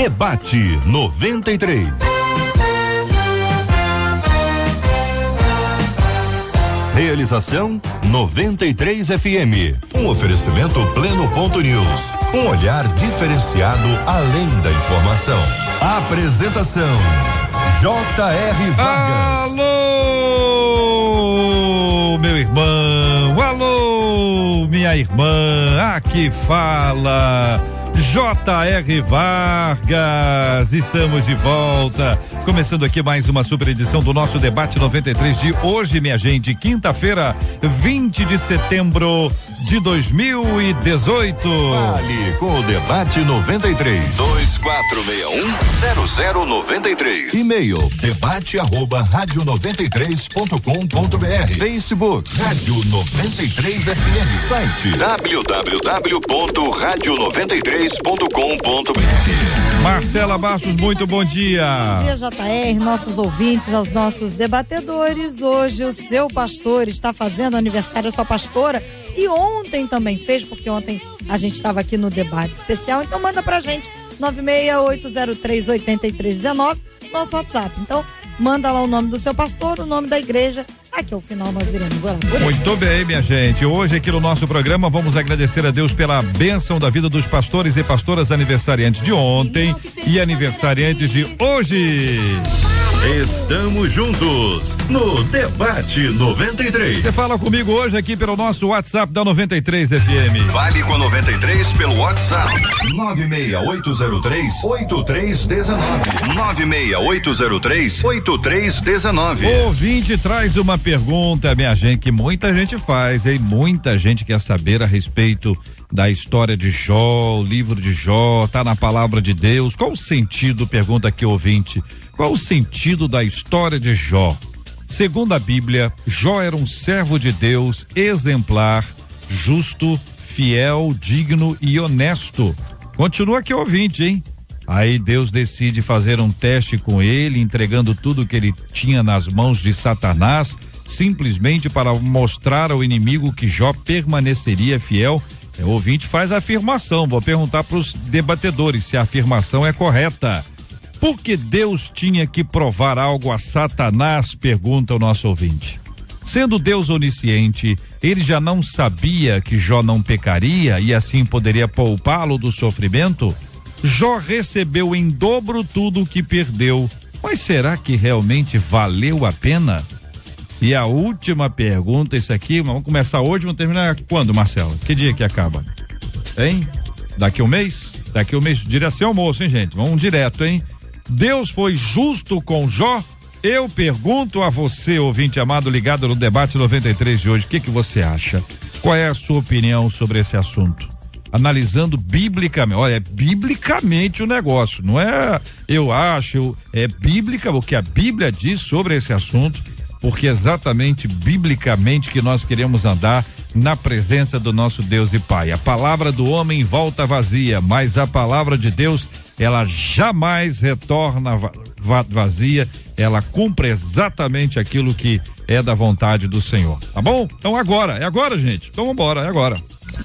Debate 93. Realização 93 FM. Um oferecimento Pleno.news. Um olhar diferenciado além da informação. Apresentação J.R. Vargas. Alô, meu irmão. Alô, minha irmã. Aqui fala J.R. Vargas. Estamos de volta, começando aqui mais uma super edição do nosso Debate 93 de hoje, minha gente, quinta-feira, 20 de setembro de 2018. Fale com o Debate 93. 2461-0093. E-mail debate@radio93.com.br. Facebook Rádio 93 FM. Site www.radio93.com.br. Marcela Bastos, muito bom dia. Bom dia, JR, nossos ouvintes, aos nossos debatedores. Hoje o seu pastor está fazendo aniversário, a sua pastora, e ontem também fez, porque ontem a gente estava aqui no debate especial. Então manda pra gente 968038319, nosso WhatsApp. Então manda lá o nome do seu pastor, o nome da igreja. Aqui ao final nós iremos orar por eles. Muito bem, minha gente. Hoje aqui no nosso programa vamos agradecer a Deus pela bênção da vida dos pastores e pastoras aniversariantes de ontem e aniversariantes de hoje. Estamos juntos no Debate 93. Você fala comigo hoje aqui pelo nosso WhatsApp da 93 FM. Fale com a 93 pelo WhatsApp 96803-8319. 96803-8319. O ouvinte traz uma pergunta, minha gente, que muita gente faz, hein? Muita gente quer saber a respeito da história de Jó, o livro de Jó, tá na palavra de Deus. Qual o sentido, pergunta aqui o ouvinte, qual o sentido da história de Jó? Segundo a Bíblia, Jó era um servo de Deus, exemplar, justo, fiel, digno e honesto. Continua aqui o ouvinte, hein? Aí Deus decide fazer um teste com ele, entregando tudo que ele tinha nas mãos de Satanás, simplesmente para mostrar ao inimigo que Jó permaneceria fiel. O ouvinte faz a afirmação. Vou perguntar para os debatedores se a afirmação é correta. Por que Deus tinha que provar algo a Satanás? Pergunta o nosso ouvinte. Sendo Deus onisciente, ele já não sabia que Jó não pecaria e assim poderia poupá-lo do sofrimento? Jó recebeu em dobro tudo o que perdeu, mas será que realmente valeu a pena? E a última pergunta, isso aqui, vamos começar hoje, vamos terminar quando, Marcelo? Que dia que acaba? Hein? Daqui um mês? Daqui um mês, direção almoço, hein, gente? Vamos direto, hein? Deus foi justo com Jó? Eu pergunto a você, ouvinte amado, ligado no Debate 93 de hoje, o que você acha? Qual é a sua opinião sobre esse assunto? Analisando biblicamente, olha, é biblicamente o negócio, não é eu acho, é bíblica, o que a Bíblia diz sobre esse assunto, porque é exatamente biblicamente que nós queremos andar na presença do nosso Deus e Pai. A palavra do homem volta vazia, mas a palavra de Deus, ela jamais retorna vazia, ela cumpre exatamente aquilo que é da vontade do Senhor, tá bom? Então é agora, gente, então vambora, é agora.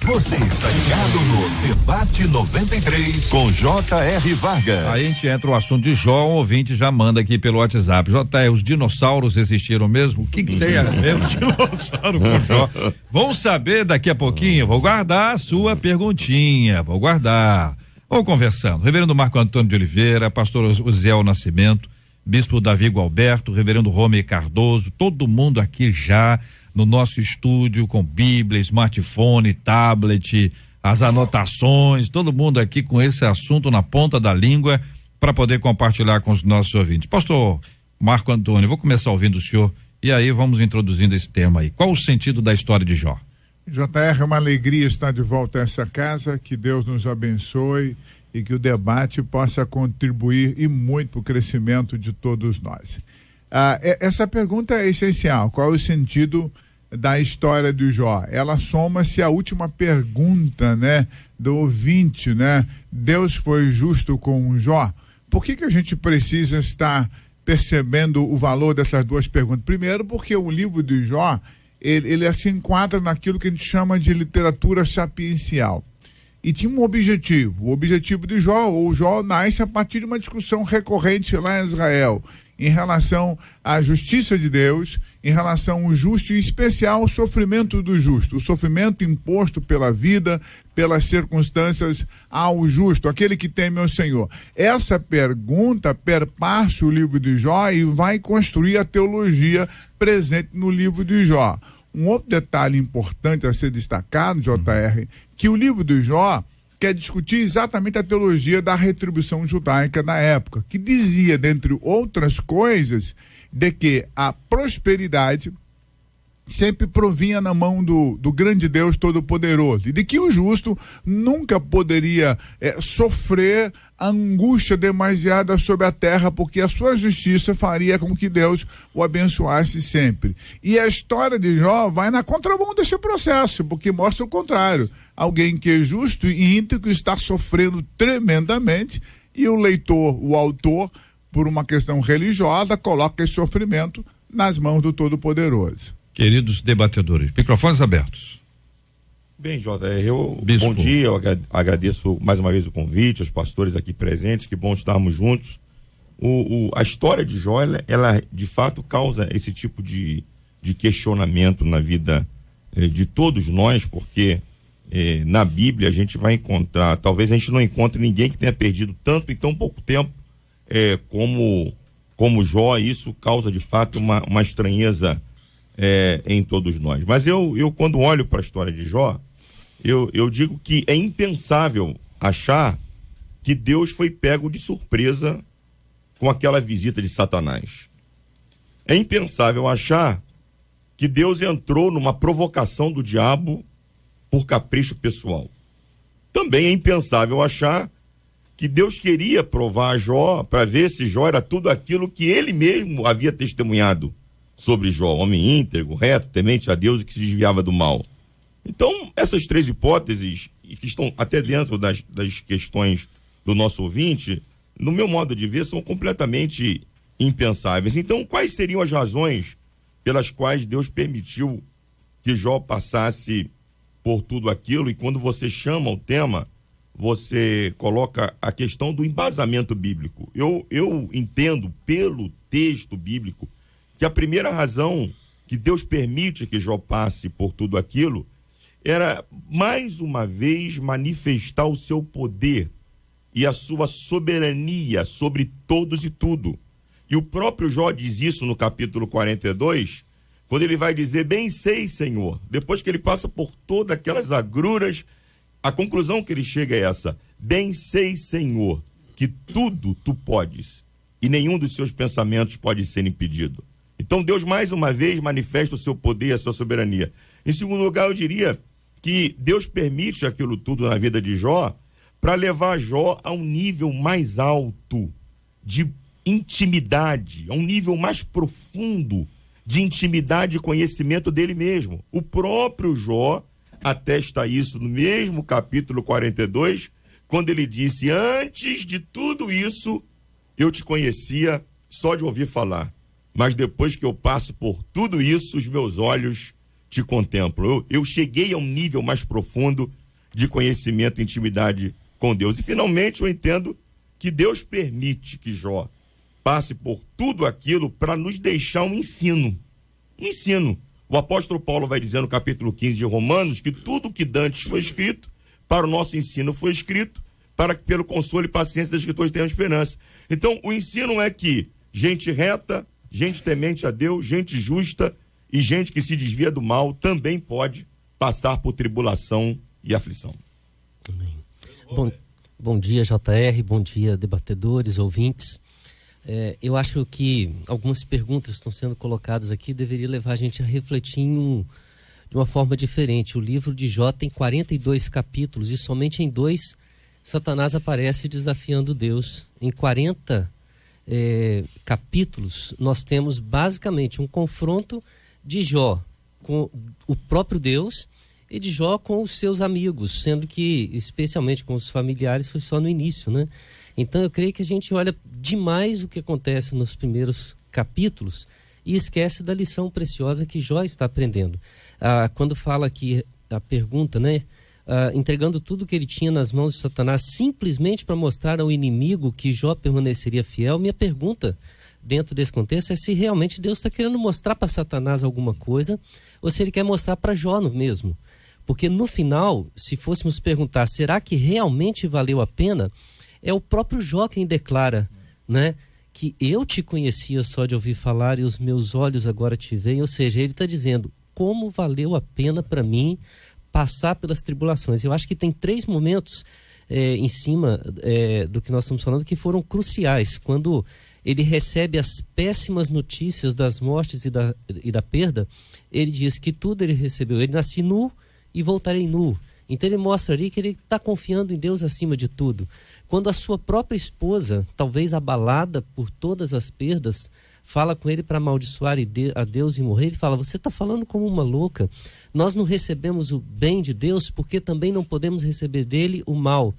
Você está ligado no Debate 93 com J.R. Vargas. Aí a gente entra o assunto de Jó, um ouvinte já manda aqui pelo WhatsApp. J.R., os dinossauros existiram mesmo? O que tem a ver o dinossauro com Jó? Vamos saber daqui a pouquinho, vou guardar a sua perguntinha, vou guardar. Vamos conversando. Reverendo Marco Antônio de Oliveira, pastor Uziel Nascimento, bispo Davi Gualberto, reverendo Romeu Cardoso, todo mundo aqui já no nosso estúdio com Bíblia, smartphone, tablet, as anotações, todo mundo aqui com esse assunto na ponta da língua para poder compartilhar com os nossos ouvintes. Pastor Marco Antônio, vou começar ouvindo o senhor e aí vamos introduzindo esse tema aí. Qual o sentido da história de Jó? JR, é uma alegria estar de volta a essa casa, que Deus nos abençoe e que o debate possa contribuir e muito para o crescimento de todos nós. Essa pergunta é essencial, qual é o sentido da história de Jó? Ela soma-se à última pergunta, né, do ouvinte, né? Deus foi justo com Jó? Por que a gente precisa estar percebendo o valor dessas duas perguntas? Primeiro, porque o livro de Jó, ele se enquadra naquilo que a gente chama de literatura sapiencial. e tinha um objetivo. O objetivo de Jó, ou Jó, nasce a partir de uma discussão recorrente lá em Israel, em relação à justiça de Deus, em relação ao justo e em especial ao sofrimento do justo, o sofrimento imposto pela vida, pelas circunstâncias ao justo, aquele que teme ao Senhor. Essa pergunta perpassa o livro de Jó e vai construir a teologia presente no livro de Jó. Um outro detalhe importante a ser destacado, JR, que o livro de Jó quer discutir exatamente a teologia da retribuição judaica na época, que dizia, dentre outras coisas, de que a prosperidade sempre provinha na mão do grande Deus Todo-Poderoso, e de que o justo nunca poderia sofrer a angústia demasiada sobre a terra, porque a sua justiça faria com que Deus o abençoasse sempre. E a história de Jó vai na contramão desse processo, porque mostra o contrário. Alguém que é justo e íntegro está sofrendo tremendamente, e o leitor, o autor, por uma questão religiosa, coloca esse sofrimento nas mãos do Todo-Poderoso. Queridos debatedores, microfones abertos. Bem, JR, bom dia, eu agradeço mais uma vez o convite, aos pastores aqui presentes, que bom estarmos juntos. A história de Jó, ela de fato causa esse tipo de questionamento na vida de todos nós, porque na Bíblia a gente vai encontrar, talvez a gente não encontre ninguém que tenha perdido tanto em tão pouco tempo como Jó. Isso causa de fato uma estranheza em todos nós. Mas eu quando olho para a história de Jó, eu digo que é impensável achar que Deus foi pego de surpresa com aquela visita de Satanás. É impensável achar que Deus entrou numa provocação do diabo por capricho pessoal. Também é impensável achar que Deus queria provar a Jó para ver se Jó era tudo aquilo que ele mesmo havia testemunhado sobre Jó, homem íntegro, reto, temente a Deus e que se desviava do mal. Então, essas três hipóteses, que estão até dentro das questões do nosso ouvinte, no meu modo de ver, são completamente impensáveis. Então, quais seriam as razões pelas quais Deus permitiu que Jó passasse por tudo aquilo? E quando você chama o tema, você coloca a questão do embasamento bíblico. Eu entendo pelo texto bíblico que a primeira razão que Deus permite que Jó passe por tudo aquilo era, mais uma vez, manifestar o seu poder e a sua soberania sobre todos e tudo. E o próprio Jó diz isso no capítulo 42, quando ele vai dizer: bem sei, Senhor, depois que ele passa por todas aquelas agruras, a conclusão que ele chega é essa: bem sei, Senhor, que tudo tu podes, e nenhum dos seus pensamentos pode ser impedido. Então Deus mais uma vez manifesta o seu poder e a sua soberania. Em segundo lugar, eu diria que Deus permite aquilo tudo na vida de Jó para levar Jó a um nível mais alto de intimidade, a um nível mais profundo de intimidade e conhecimento dele mesmo. O próprio Jó atesta isso no mesmo capítulo 42, quando ele disse: antes de tudo isso eu te conhecia só de ouvir falar, mas depois que eu passo por tudo isso, os meus olhos te contemplam. Eu cheguei a um nível mais profundo de conhecimento e intimidade com Deus. E finalmente eu entendo que Deus permite que Jó passe por tudo aquilo para nos deixar um ensino. Um ensino. O apóstolo Paulo vai dizer no capítulo 15 de Romanos que tudo que dantes foi escrito, para o nosso ensino foi escrito, para que pelo consolo e paciência das escrituras tenham esperança. Então o ensino é que gente reta, gente temente a Deus, gente justa e gente que se desvia do mal também pode passar por tribulação e aflição. Amém. Bom dia, JR, bom dia, debatedores, ouvintes. Eu acho que algumas perguntas que estão sendo colocadas aqui deveriam levar a gente a refletir de uma forma diferente. O livro de Jó tem 42 capítulos e somente em 2 Satanás aparece desafiando Deus. Em 40 capítulos nós temos basicamente um confronto de Jó com o próprio Deus e de Jó com os seus amigos, sendo que especialmente com os familiares foi só no início, né? Então eu creio que a gente olha demais o que acontece nos primeiros capítulos e esquece da lição preciosa que Jó está aprendendo. Quando fala aqui a pergunta, né? entregando tudo que ele tinha nas mãos de Satanás, simplesmente para mostrar ao inimigo que Jó permaneceria fiel. Minha pergunta dentro desse contexto é se realmente Deus está querendo mostrar para Satanás alguma coisa, ou se ele quer mostrar para Jó mesmo. Porque no final, se fôssemos perguntar, será que realmente valeu a pena? É o próprio Jó quem declara, né, que eu te conhecia só de ouvir falar e os meus olhos agora te veem. Ou seja, ele está dizendo, como valeu a pena para mim passar pelas tribulações. Eu acho que tem 3 momentos em cima do que nós estamos falando que foram cruciais. Quando ele recebe as péssimas notícias das mortes e da perda, ele diz que tudo ele recebeu. Ele nasci nu e voltarei nu. Então ele mostra ali que ele está confiando em Deus acima de tudo. Quando a sua própria esposa, talvez abalada por todas as perdas, fala com ele para amaldiçoar a Deus e morrer, ele fala, você está falando como uma louca. Nós não recebemos o bem de Deus porque também não podemos receber dele o mal.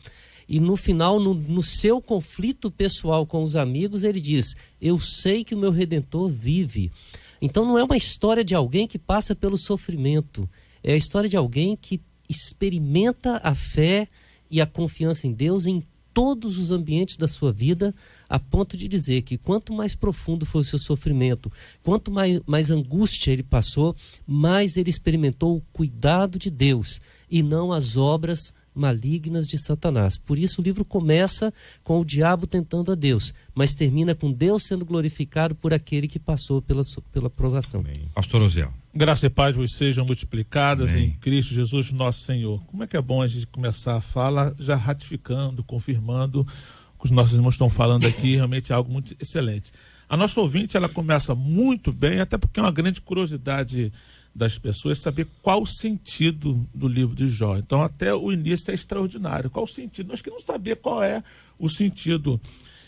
E no final, no seu conflito pessoal com os amigos, ele diz, eu sei que o meu Redentor vive. Então não é uma história de alguém que passa pelo sofrimento, é a história de alguém que experimenta a fé e a confiança em Deus em todos os ambientes da sua vida, a ponto de dizer que quanto mais profundo foi o seu sofrimento, quanto mais angústia ele passou, mais ele experimentou o cuidado de Deus e não as obras malignas de Satanás. Por isso o livro começa com o diabo tentando a Deus, mas termina com Deus sendo glorificado por aquele que passou pela provação. Pastor Osiel. Graça e paz vos sejam multiplicadas Amém. em Cristo Jesus nosso Senhor. Como é que é bom a gente começar a fala já ratificando, confirmando o que os nossos irmãos estão falando aqui, realmente é algo muito excelente. A nossa ouvinte, ela começa muito bem, até porque é uma grande curiosidade das pessoas saber qual o sentido do livro de Jó. Então até o início é extraordinário. Qual o sentido? Nós queremos saber qual é o sentido.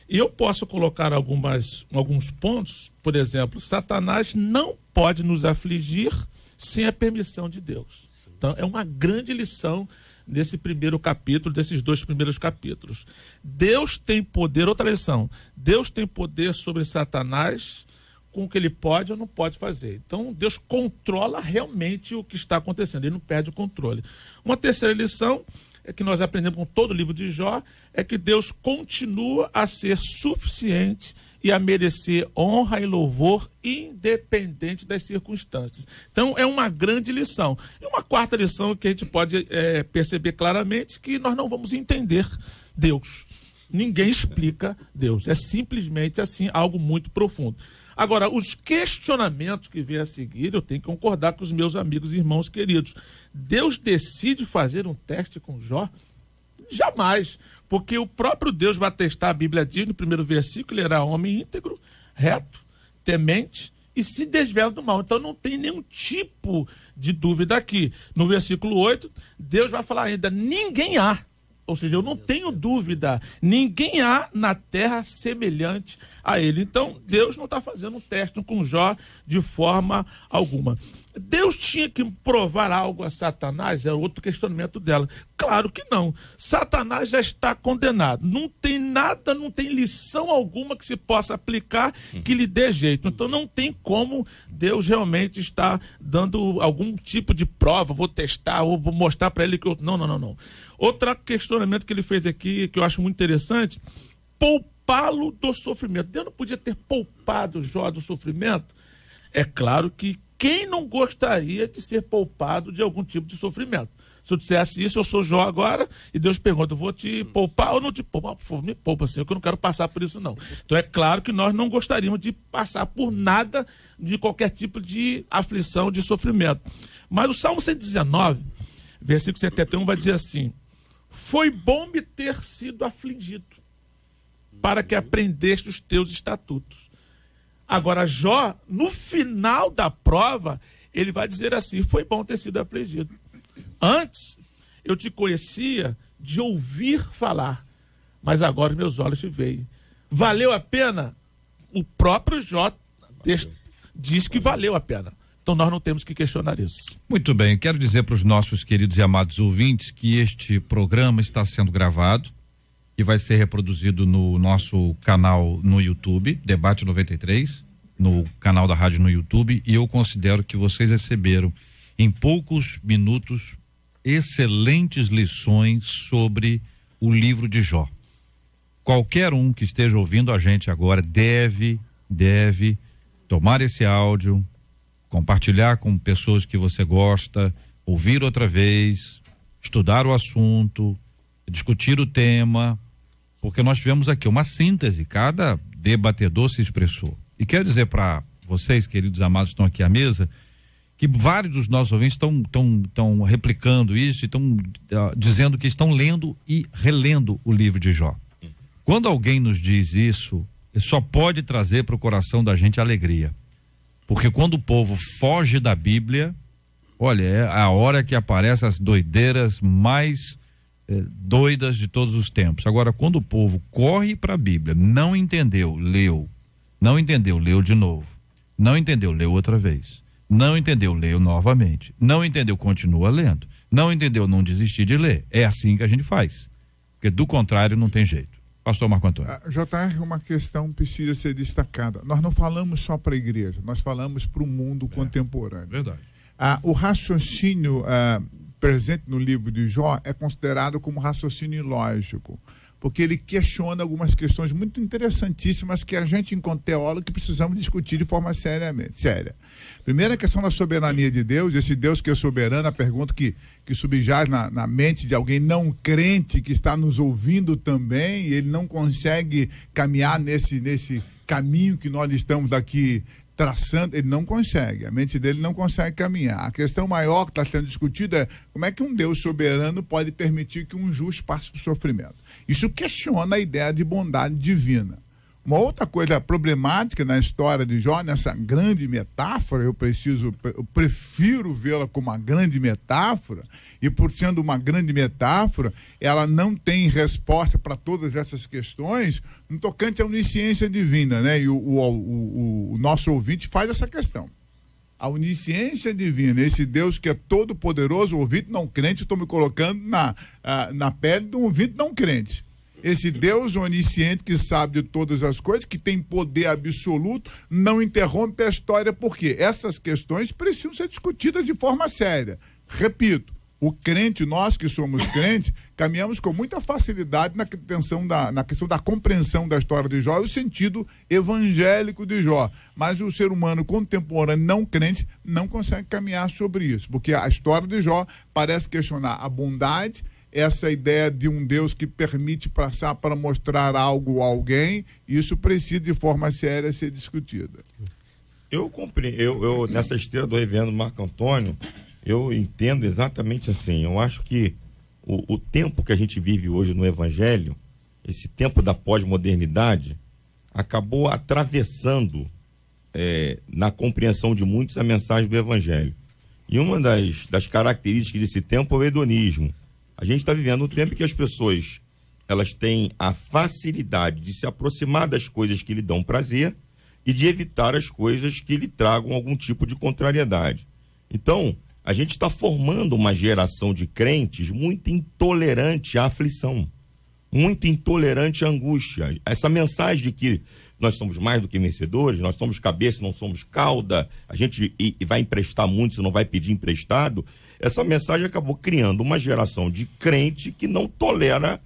E eu posso colocar alguns pontos, por exemplo, Satanás não pode nos afligir sem a permissão de Deus. Então é uma grande lição nesse primeiro capítulo, desses 2 primeiros capítulos. Deus tem poder, outra lição, Deus tem poder sobre Satanás com o que ele pode ou não pode fazer. Então Deus controla realmente o que está acontecendo, ele não perde o controle. Uma terceira lição é que nós aprendemos com todo o livro de Jó, é que Deus continua a ser suficiente e a merecer honra e louvor independente das circunstâncias. Então é uma grande lição. E uma quarta lição que a gente pode perceber claramente, que nós não vamos entender Deus. Ninguém explica Deus. É simplesmente assim, algo muito profundo. Agora, os questionamentos que vêm a seguir, eu tenho que concordar com os meus amigos e irmãos queridos. Deus decide fazer um teste com Jó? Jamais, porque o próprio Deus vai testar, a Bíblia diz no primeiro versículo, ele era homem íntegro, reto, temente e se desvela do mal. Então não tem nenhum tipo de dúvida aqui. No versículo 8, Deus vai falar ainda, ninguém há. Ou seja, eu não tenho dúvida, ninguém há na terra semelhante a ele. Então, Deus não está fazendo um teste com Jó de forma alguma. Deus tinha que provar algo a Satanás? É outro questionamento dela. Claro que não. Satanás já está condenado. Não tem nada, não tem lição alguma que se possa aplicar que lhe dê jeito. Então não tem como Deus realmente estar dando algum tipo de prova, vou testar, ou vou mostrar para ele que eu... Não. Outro questionamento que ele fez aqui, que eu acho muito interessante, poupá-lo do sofrimento. Deus não podia ter poupado Jó do sofrimento? É claro que quem não gostaria de ser poupado de algum tipo de sofrimento? Se eu dissesse isso, eu sou Jó agora, e Deus pergunta, eu vou te poupar ou não te poupar? Por favor, me poupa, Senhor, que eu não quero passar por isso, não. Então é claro que nós não gostaríamos de passar por nada, de qualquer tipo de aflição, de sofrimento. Mas o Salmo 119, versículo 71, vai dizer assim, foi bom me ter sido afligido, para que aprendeste os teus estatutos. Agora, Jó, no final da prova, ele vai dizer assim, foi bom ter sido afligido. Antes, eu te conhecia de ouvir falar, mas agora meus olhos te veem. Valeu a pena? O próprio Jó diz que valeu a pena. Então nós não temos que questionar isso. Muito bem, quero dizer para os nossos queridos e amados ouvintes que este programa está sendo gravado e vai ser reproduzido no nosso canal no YouTube, Debate 93, no canal da rádio no YouTube, e eu considero que vocês receberam em poucos minutos excelentes lições sobre o livro de Jó. Qualquer um que esteja ouvindo a gente agora deve tomar esse áudio, compartilhar com pessoas que você gosta, ouvir outra vez, estudar o assunto, discutir o tema, porque nós tivemos aqui uma síntese, cada debatedor se expressou. E quero dizer para vocês, queridos amados, que estão aqui à mesa, que vários dos nossos ouvintes estão replicando isso e estão dizendo que estão lendo e relendo o livro de Jó. Quando alguém nos diz isso, só pode trazer para o coração da gente alegria. Porque quando o povo foge da Bíblia, olha, é a hora que aparecem as doideiras mais doidas de todos os tempos. Agora, quando o povo corre para a Bíblia, não entendeu, leu. Não entendeu, leu de novo. Não entendeu, leu outra vez. Não entendeu, leu novamente. Não entendeu, continua lendo. Não entendeu, não desistir de ler. É assim que a gente faz. Porque do contrário não tem jeito. Pastor Marco Antônio. JR, uma questão precisa ser destacada. Nós não falamos só para a igreja, nós falamos para o mundo contemporâneo. Verdade. O raciocínio presente no livro de Jó é considerado como raciocínio lógico, porque ele questiona algumas questões muito interessantíssimas que a gente, enquanto teólogo, que precisamos discutir de forma séria. Primeiro, a questão da soberania de Deus, esse Deus que é soberano, a pergunta que subjaz na mente de alguém não crente que está nos ouvindo também, e ele não consegue caminhar nesse caminho que nós estamos aqui traçando, ele não consegue, a mente dele não consegue caminhar. A questão maior que está sendo discutida é como é que um Deus soberano pode permitir que um justo passe por sofrimento. Isso questiona a ideia de bondade divina. Uma outra coisa problemática na história de Jó, nessa grande metáfora, eu prefiro vê-la como uma grande metáfora, e por sendo uma grande metáfora, ela não tem resposta para todas essas questões no tocante à onisciência divina, né? E o nosso ouvinte faz essa questão. A onisciência divina, esse Deus que é todo poderoso, o ouvinte não crente, estou me colocando na pele de um ouvinte não crente. Esse Deus onisciente que sabe de todas as coisas, que tem poder absoluto, não interrompe a história, porque essas questões precisam ser discutidas de forma séria. Repito, o crente, nós que somos crentes, caminhamos com muita facilidade na questão da compreensão da história de Jó e o sentido evangélico de Jó. Mas o ser humano contemporâneo não crente não consegue caminhar sobre isso, porque a história de Jó parece questionar a bondade, essa ideia de um Deus que permite passar para mostrar algo a alguém, isso precisa de forma séria ser discutida. Eu nessa esteira do reverendo Marco Antônio, eu entendo exatamente assim. Eu acho que o tempo que a gente vive hoje no Evangelho, esse tempo da pós-modernidade, acabou atravessando na compreensão de muitos a mensagem do Evangelho. E uma das características desse tempo é o hedonismo. A gente está vivendo um tempo que as pessoas elas têm a facilidade de se aproximar das coisas que lhe dão prazer e de evitar as coisas que lhe tragam algum tipo de contrariedade. Então, a gente está formando uma geração de crentes muito intolerante à aflição, muito intolerante à angústia. Essa mensagem de que nós somos mais do que vencedores, nós somos cabeça, não somos cauda, a gente vai emprestar muito, se não vai pedir emprestado, essa mensagem acabou criando uma geração de crente que não tolera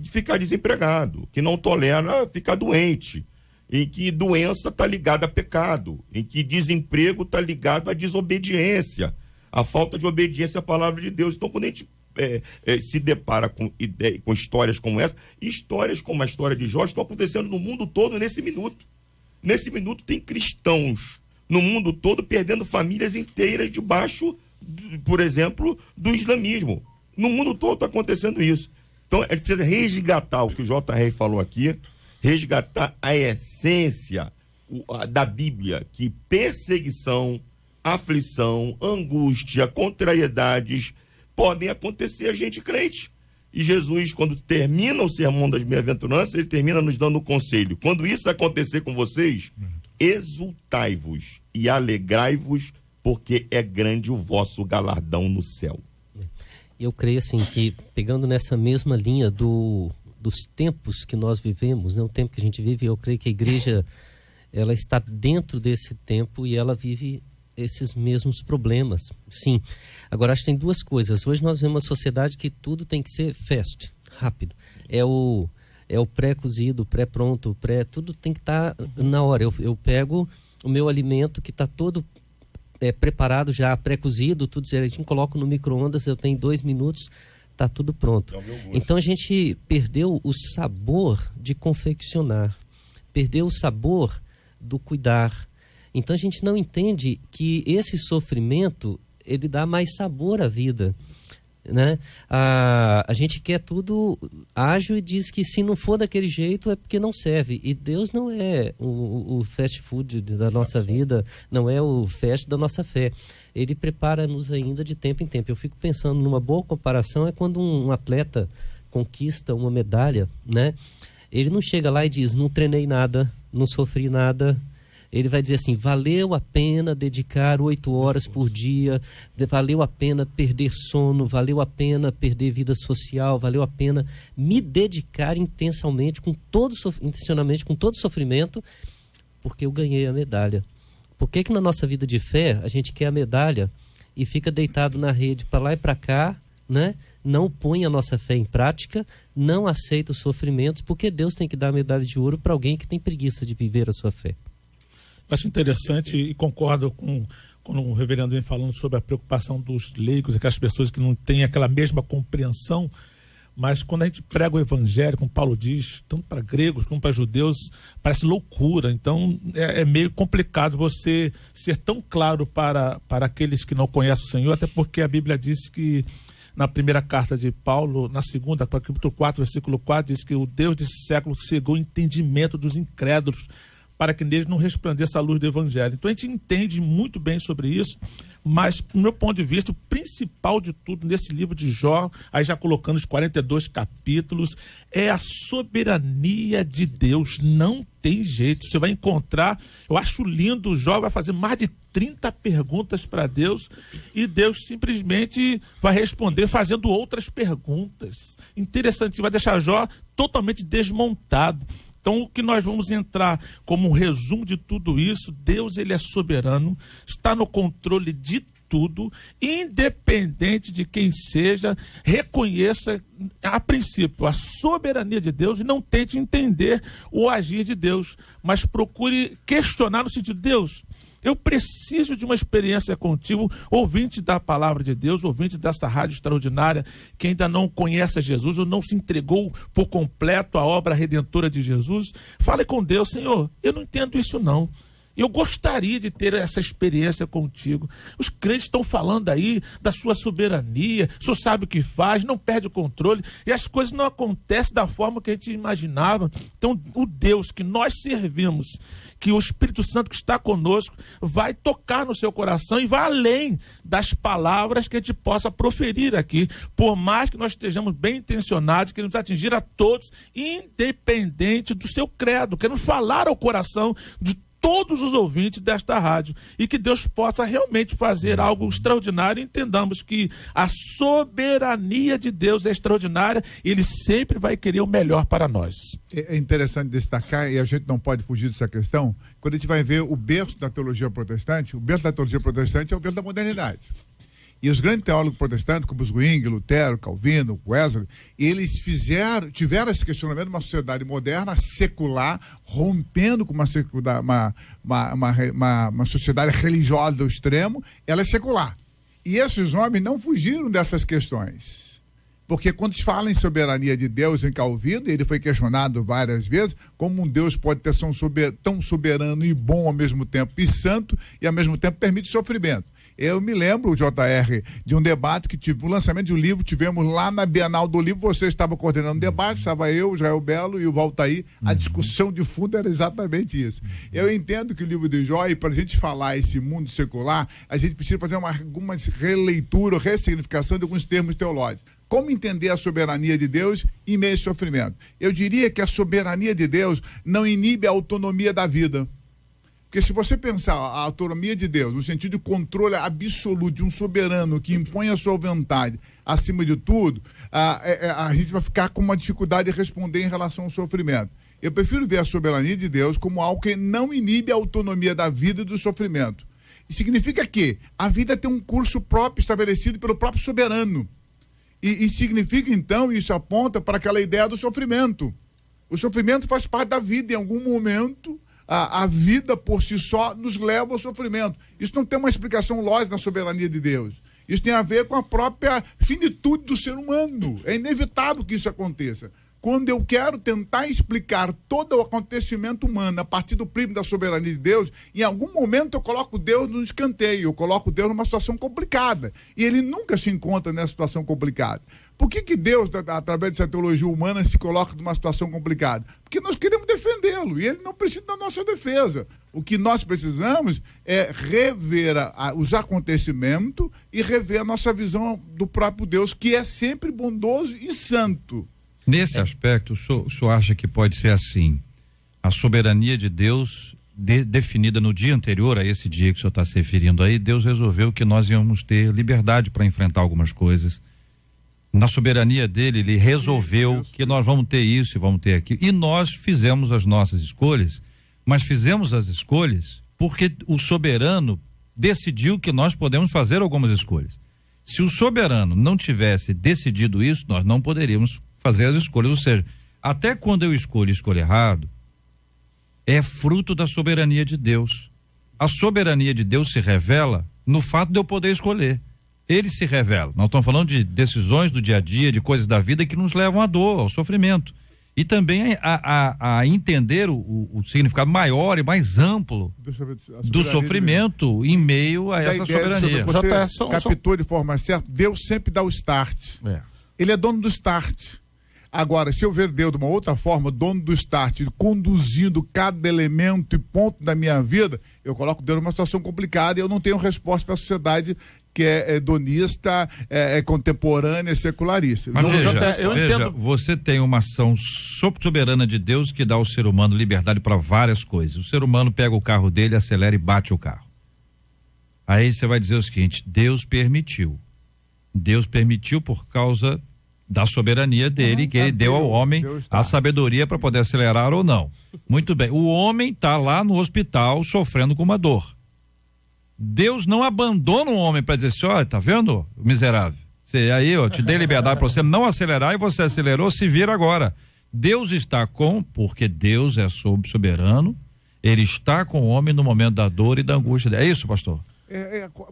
ficar desempregado, que não tolera ficar doente, em que doença está ligada a pecado, em que desemprego está ligado à desobediência, a falta de obediência à palavra de Deus. Então, quando a gente se depara com histórias como essa, histórias como a história de Jó estão acontecendo no mundo todo nesse minuto. Nesse minuto tem cristãos no mundo todo perdendo famílias inteiras debaixo, por exemplo, do islamismo. No mundo todo está acontecendo isso. Então, a gente precisa resgatar o que o J.R. falou aqui, resgatar a essência da Bíblia, que perseguição, aflição, angústia, contrariedades podem acontecer a gente crente. E Jesus, quando termina o sermão das bem-aventuranças, ele termina nos dando o conselho: quando isso acontecer com vocês, exultai-vos e alegrai-vos, porque é grande o vosso galardão no céu. Eu creio assim que, pegando nessa mesma linha dos tempos que nós vivemos, né, o tempo que a gente vive, eu creio que a igreja ela está dentro desse tempo e ela vive esses mesmos problemas, sim. Agora, acho que tem duas coisas. Hoje nós vemos uma sociedade que tudo tem que ser fast, rápido. É o pré-cozido, pré-pronto, tudo tem que estar na hora. Eu pego o meu alimento que está todo preparado já, pré-cozido, tudo certinho, coloco no micro-ondas, eu tenho 2 minutos, está tudo pronto. Então a gente perdeu o sabor de confeccionar, perdeu o sabor do cuidar. Então a gente não entende que esse sofrimento, ele dá mais sabor à vida, né? A gente quer tudo ágil e diz que se não for daquele jeito é porque não serve. E Deus não é o fast food da nossa vida, não é o fast da nossa fé. Ele prepara-nos ainda de tempo em tempo. Eu fico pensando numa boa comparação, é quando um atleta conquista uma medalha, né? Ele não chega lá e diz, não treinei nada, não sofri nada. Ele vai dizer assim, valeu a pena dedicar 8 horas por dia, valeu a pena perder sono, valeu a pena perder vida social, valeu a pena me dedicar intencionalmente, com todo sofrimento, porque eu ganhei a medalha. Por que na nossa vida de fé a gente quer a medalha e fica deitado na rede para lá e para cá, né? Não põe a nossa fé em prática, não aceita os sofrimentos, porque Deus tem que dar a medalha de ouro para alguém que tem preguiça de viver a sua fé. Acho interessante e concordo com o reverendo vem falando sobre a preocupação dos leigos, aquelas pessoas que não têm aquela mesma compreensão, mas quando a gente prega o evangelho, como Paulo diz, tanto para gregos como para judeus, parece loucura. Então é meio complicado você ser tão claro para aqueles que não conhecem o Senhor, até porque a Bíblia diz que na primeira carta de Paulo, na segunda, capítulo 4, versículo 4, diz que o Deus desse século cegou o entendimento dos incrédulos, para que neles não resplandeça a luz do evangelho. Então a gente entende muito bem sobre isso, mas do meu ponto de vista, o principal de tudo nesse livro de Jó, aí já colocando os 42 capítulos, é a soberania de Deus. Não tem jeito, você vai encontrar, eu acho lindo, o Jó vai fazer mais de 30 perguntas para Deus e Deus simplesmente vai responder fazendo outras perguntas. Interessante, vai deixar Jó totalmente desmontado. Então, o que nós vamos entrar como um resumo de tudo isso, Deus, ele é soberano, está no controle de tudo, independente de quem seja, reconheça, a princípio, a soberania de Deus e não tente entender o agir de Deus, mas procure questionar no sentido, Deus, eu preciso de uma experiência contigo, ouvinte da palavra de Deus, ouvinte dessa rádio extraordinária, que ainda não conhece a Jesus ou não se entregou por completo à obra redentora de Jesus. Fale com Deus, Senhor, eu não entendo isso não. Eu gostaria de ter essa experiência contigo. Os crentes estão falando aí da sua soberania, o Senhor sabe o que faz, não perde o controle, e as coisas não acontecem da forma que a gente imaginava. Então, o Deus que nós servimos, que o Espírito Santo que está conosco, vai tocar no seu coração e vai além das palavras que a gente possa proferir aqui, por mais que nós estejamos bem intencionados, queremos atingir a todos, independente do seu credo, queremos falar ao coração de todos os ouvintes desta rádio e que Deus possa realmente fazer algo extraordinário. Entendamos que a soberania de Deus é extraordinária e Ele sempre vai querer o melhor para nós. É interessante destacar, e a gente não pode fugir dessa questão, quando a gente vai ver o berço da teologia protestante, o berço da teologia protestante é o berço da modernidade. E os grandes teólogos protestantes, como Zwingli, Lutero, Calvino, Wesley, eles tiveram esse questionamento de uma sociedade moderna, secular, rompendo com uma sociedade religiosa do extremo, ela é secular. E esses homens não fugiram dessas questões. Porque quando se fala em soberania de Deus em Calvino, ele foi questionado várias vezes, como um Deus pode ter tão soberano e bom ao mesmo tempo, e santo, e ao mesmo tempo permite sofrimento. Eu me lembro, JR, de um debate que tive, o lançamento de um livro, tivemos lá na Bienal do Livro, você estava coordenando o debate, estava eu, o Israel Belo e o Valtair, a discussão de fundo era exatamente isso. Eu entendo que o livro de Jó, e para a gente falar esse mundo secular, a gente precisa fazer alguma releitura, ressignificação de alguns termos teológicos. Como entender a soberania de Deus em meio ao sofrimento? Eu diria que a soberania de Deus não inibe a autonomia da vida. Porque se você pensar a autonomia de Deus, no sentido de controle absoluto de um soberano que impõe a sua vontade acima de tudo, a gente vai ficar com uma dificuldade de responder em relação ao sofrimento. Eu prefiro ver a soberania de Deus como algo que não inibe a autonomia da vida e do sofrimento. Significa que a vida tem um curso próprio estabelecido pelo próprio soberano. E significa, então, isso aponta para aquela ideia do sofrimento. O sofrimento faz parte da vida. Em algum momento, a vida por si só nos leva ao sofrimento. Isso não tem uma explicação lógica na soberania de Deus. Isso tem a ver com a própria finitude do ser humano. É inevitável que isso aconteça. Quando eu quero tentar explicar todo o acontecimento humano a partir do prisma da soberania de Deus, em algum momento eu coloco Deus no escanteio, eu coloco Deus numa situação complicada. E ele nunca se encontra nessa situação complicada. Por que Deus, através dessa teologia humana, se coloca numa situação complicada? Porque nós queremos defendê-lo e ele não precisa da nossa defesa. O que nós precisamos é rever os acontecimentos e rever a nossa visão do próprio Deus, que é sempre bondoso e santo. Nesse aspecto, o senhor acha que pode ser assim? A soberania de Deus, definida no dia anterior a esse dia que o senhor está se referindo aí, Deus resolveu que nós íamos ter liberdade para enfrentar algumas coisas. Na soberania dele, ele resolveu que nós vamos ter isso e vamos ter aquilo. E nós fizemos as nossas escolhas, mas fizemos as escolhas porque o soberano decidiu que nós podemos fazer algumas escolhas. Se o soberano não tivesse decidido isso, nós não poderíamos fazer as escolhas. Ou seja, até quando eu escolho errado, é fruto da soberania de Deus. A soberania de Deus se revela no fato de eu poder escolher. Ele se revela. Nós estamos falando de decisões do dia a dia, de coisas da vida que nos levam à dor, ao sofrimento. E também a entender o significado maior e mais amplo do sofrimento em meio a essa soberania. Você captou de forma certa, Deus sempre dá o start. Ele é dono do start. Agora, se eu ver Deus de uma outra forma, dono do start, conduzindo cada elemento e ponto da minha vida, eu coloco Deus numa situação complicada e eu não tenho resposta para a sociedade que é hedonista, contemporânea, secularista. Mas veja, você tem uma ação soberana de Deus que dá ao ser humano liberdade para várias coisas. O ser humano pega o carro dele, acelera e bate o carro. Aí você vai dizer o seguinte: Deus permitiu. Deus permitiu por causa da soberania dele, que ele deu ao homem a sabedoria para poder acelerar ou não. Muito bem. O homem está lá no hospital sofrendo com uma dor. Deus não abandona o homem para dizer assim: olha, tá vendo, miserável? Aí eu te dei liberdade para você não acelerar e você acelerou, se vira agora. Deus está porque Deus é soberano, ele está com o homem no momento da dor e da angústia. É isso, pastor?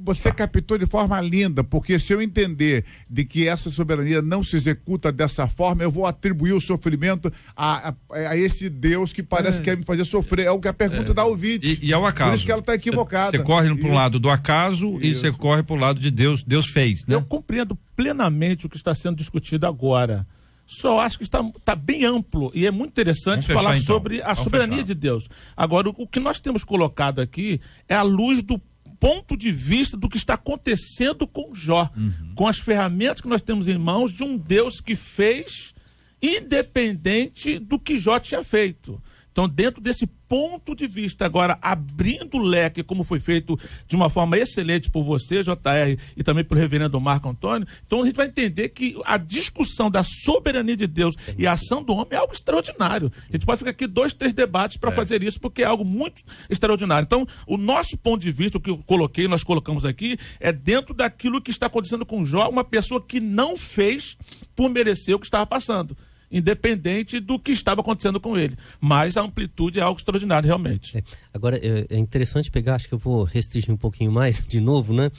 Você captou de forma linda, porque se eu entender de que essa soberania não se executa dessa forma, eu vou atribuir o sofrimento a esse Deus que parece que quer me fazer sofrer. É o que a pergunta da ouvinte. E ao acaso. Por isso que ela está equivocada. Você corre para um lado do acaso e você corre para o lado de Deus. Deus fez, né? Eu compreendo plenamente o que está sendo discutido agora. Só acho que está bem amplo e é muito interessante falar sobre a soberania de Deus. Agora, o que nós temos colocado aqui é a luz do ponto de vista do que está acontecendo com Jó, com as ferramentas que nós temos em mãos de um Deus que fez independente do que Jó tinha feito. Então, dentro desse ponto de vista, agora abrindo o leque, como foi feito de uma forma excelente por você, JR, e também pelo reverendo Marco Antônio, então a gente vai entender que a discussão da soberania de Deus e a ação do homem é algo extraordinário. A gente pode ficar aqui 2, 3 debates para fazer isso, porque é algo muito extraordinário. Então, o nosso ponto de vista, o que eu coloquei, nós colocamos aqui, é dentro daquilo que está acontecendo com Jó, uma pessoa que não fez por merecer o que estava passando, independente do que estava acontecendo com ele. Mas a amplitude é algo extraordinário, realmente. Agora, é interessante pegar, acho que eu vou restringir um pouquinho mais, de novo, né?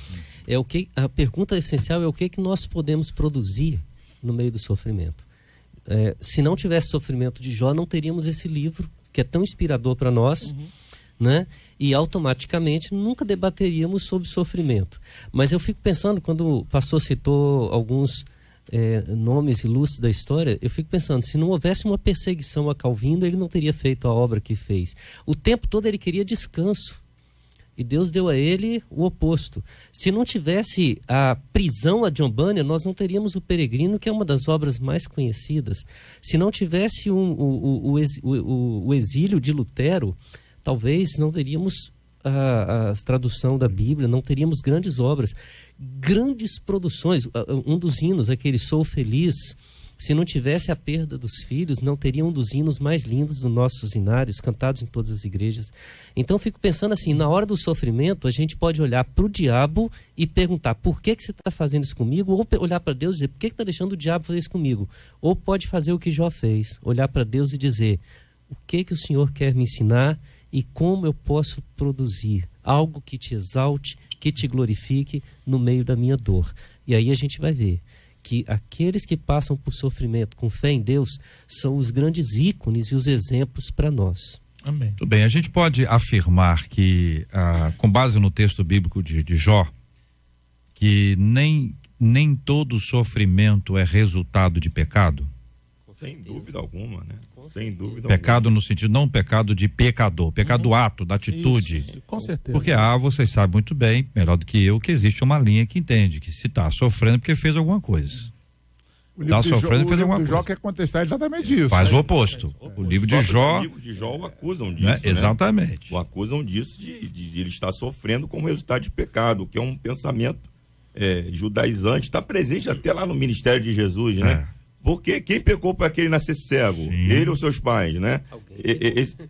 A pergunta essencial é o que nós podemos produzir no meio do sofrimento. Se não tivesse sofrimento de Jó, não teríamos esse livro, que é tão inspirador para nós, né? E automaticamente nunca debateríamos sobre sofrimento. Mas eu fico pensando, quando o pastor citou alguns nomes ilustres da história, eu fico pensando, se não houvesse uma perseguição a Calvino, ele não teria feito a obra que fez. O tempo todo ele queria descanso, e Deus deu a ele o oposto. Se não tivesse a prisão a John Bunyan, nós não teríamos o Peregrino, que é uma das obras mais conhecidas. Se não tivesse o exílio de Lutero, talvez não teríamos a tradução da Bíblia, não teríamos grandes obras, grandes produções. Um dos hinos, aquele Sou Feliz, Se não tivesse a perda dos filhos, não teria um dos hinos mais lindos dos nossos hinários, cantados em todas as igrejas. Então eu fico pensando assim, na hora do sofrimento, a gente pode olhar para o diabo e perguntar, por que você está fazendo isso comigo? Ou olhar para Deus e dizer, por que está deixando o diabo fazer isso comigo? Ou pode fazer o que Jó fez, olhar para Deus e dizer, o que o Senhor quer me ensinar e como eu posso produzir algo que te exalte, que te glorifique no meio da minha dor. E aí a gente vai ver que aqueles que passam por sofrimento com fé em Deus são os grandes ícones e os exemplos para nós. Amém. Tudo bem, a gente pode afirmar que, com base no texto bíblico de Jó, que nem todo sofrimento é resultado de pecado? Sem dúvida alguma, né? Sem dúvida pecado alguma. No sentido, não pecado de pecador, pecado do ato, da atitude. Isso, com certeza. Porque vocês sabem muito bem, melhor do que eu, que existe uma linha que entende que se está sofrendo porque fez alguma coisa. Está sofrendo e fez alguma coisa. O Jó quer contestar exatamente isso. Faz o oposto. O livro de Jó. Os amigos de Jó o acusam disso. Né? Exatamente. O acusam disso de ele estar sofrendo como resultado de pecado, que é um pensamento judaizante, está presente até lá no ministério de Jesus, né? Porque quem pecou para que ele nascesse cego? Sim. Ele ou seus pais, né?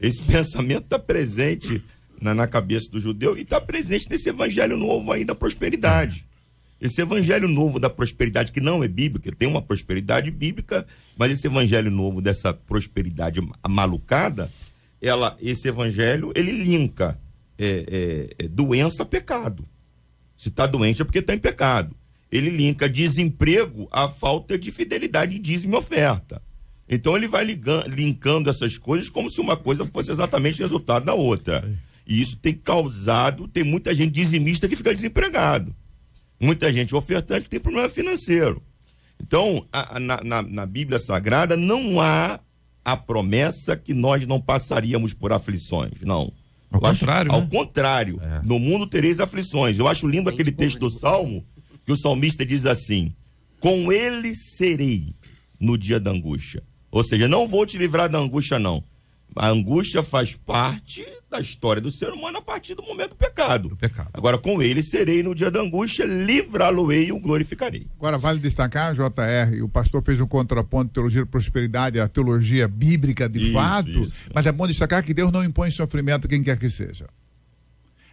Esse pensamento está presente na cabeça do judeu e está presente nesse evangelho novo aí da prosperidade. Esse evangelho novo da prosperidade, que não é bíblica, tem uma prosperidade bíblica, mas esse evangelho novo dessa prosperidade malucada, esse evangelho, ele linka doença a pecado. Se está doente é porque está em pecado. Ele linka desemprego à falta de fidelidade em dízimo e oferta. Então ele vai linkando essas coisas como se uma coisa fosse exatamente resultado da outra. E isso tem muita gente dizimista que fica desempregado. Muita gente ofertante que tem problema financeiro. Então, na Bíblia Sagrada não há a promessa que nós não passaríamos por aflições, não. Ao contrário, no mundo tereis aflições. Eu acho lindo aquele texto do Salmo, que o salmista diz assim, com ele serei no dia da angústia. Ou seja, não vou te livrar da angústia, não. A angústia faz parte da história do ser humano a partir do momento do pecado. Agora, com ele serei no dia da angústia, livrá-lo-ei e o glorificarei. Agora, vale destacar, JR, o pastor fez um contraponto de teologia da prosperidade, a teologia bíblica de fato, mas é bom destacar que Deus não impõe sofrimento a quem quer que seja.